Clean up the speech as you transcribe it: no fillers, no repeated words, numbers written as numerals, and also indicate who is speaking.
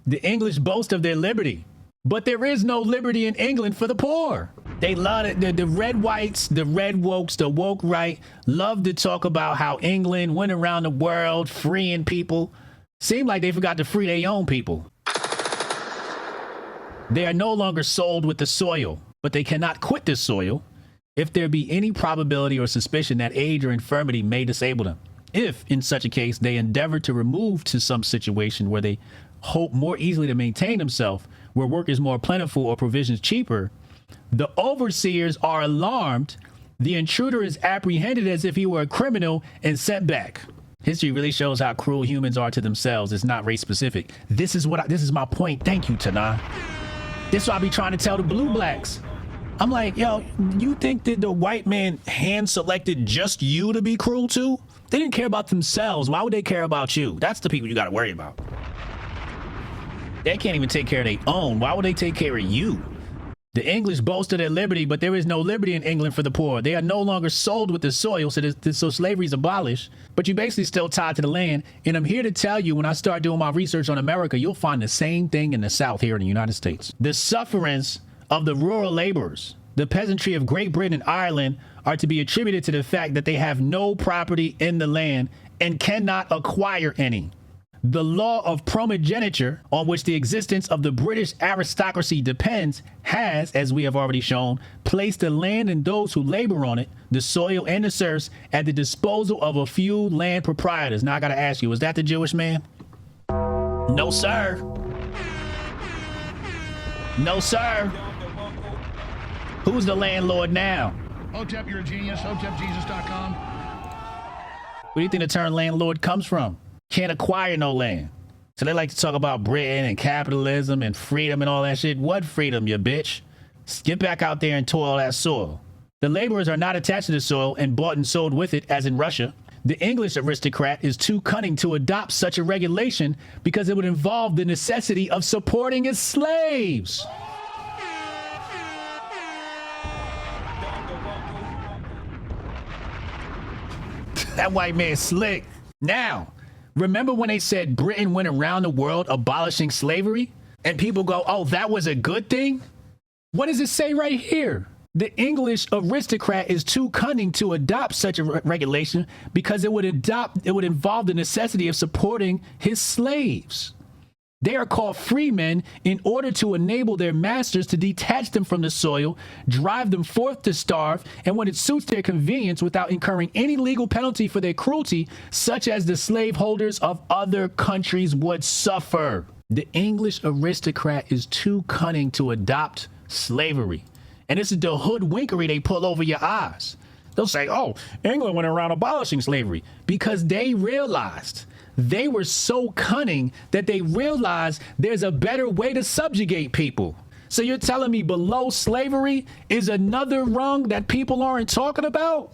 Speaker 1: The English boast of their liberty, but there is no liberty in England for the poor. They love it. The red whites, the red wokes, the woke right love to talk about how England went around the world freeing people. Seem like they forgot to free their own people. They are no longer sold with the soil, but they cannot quit the soil if there be any probability or suspicion that age or infirmity may disable them. If, in such a case, they endeavor to remove to some situation where they hope more easily to maintain themselves, where work is more plentiful or provisions cheaper, the overseers are alarmed. The intruder is apprehended as if he were a criminal and sent back. History really shows how cruel humans are to themselves. It's not race specific. This is my point. Thank you, Tana. This is what I be trying to tell the blue blacks. I'm like, yo, you think that the white man hand selected just you to be cruel to? They didn't care about themselves. Why would they care about you? That's the people you got to worry about. They can't even take care of their own. Why would they take care of you? The English boast of their liberty, but there is no liberty in England for the poor. They are no longer sold with the soil, so slavery is abolished, but you basically still tied to the land. And I'm here to tell you, when I start doing my research on America, you'll find the same thing in the South here in the United States. The sufferings of the rural laborers, the peasantry of Great Britain and Ireland, are to be attributed to the fact that they have no property in the land and cannot acquire any. The law of primogeniture, on which the existence of the British aristocracy depends, has, as we have already shown, placed the land and those who labor on it, the soil and the serfs, at the disposal of a few land proprietors. Now I gotta ask you, was that the Jewish man? No, sir. No, sir. Who's the landlord now?
Speaker 2: Hotep, you're a genius. HotepJesus.com.
Speaker 1: Where do you think the term landlord comes from? Can't acquire no land. So they like to talk about Britain and capitalism and freedom and all that shit. What freedom, you bitch? Get back out there and toil that soil. The laborers are not attached to the soil and bought and sold with it, as in Russia. The English aristocrat is too cunning to adopt such a regulation because it would involve the necessity of supporting his slaves. That white man slick. Now, remember when they said Britain went around the world abolishing slavery? And people go, oh, that was a good thing? What does it say right here? The English aristocrat is too cunning to adopt such a regulation because it would involve the necessity of supporting his slaves. They are called freemen in order to enable their masters to detach them from the soil, drive them forth to starve, and when it suits their convenience without incurring any legal penalty for their cruelty, such as the slaveholders of other countries would suffer. The English aristocrat is too cunning to adopt slavery. And this is the hoodwinkery they pull over your eyes. They'll say, oh, England went around abolishing slavery because they realized they were so cunning that they realized there's a better way to subjugate people. So you're telling me below slavery is another rung that people aren't talking about?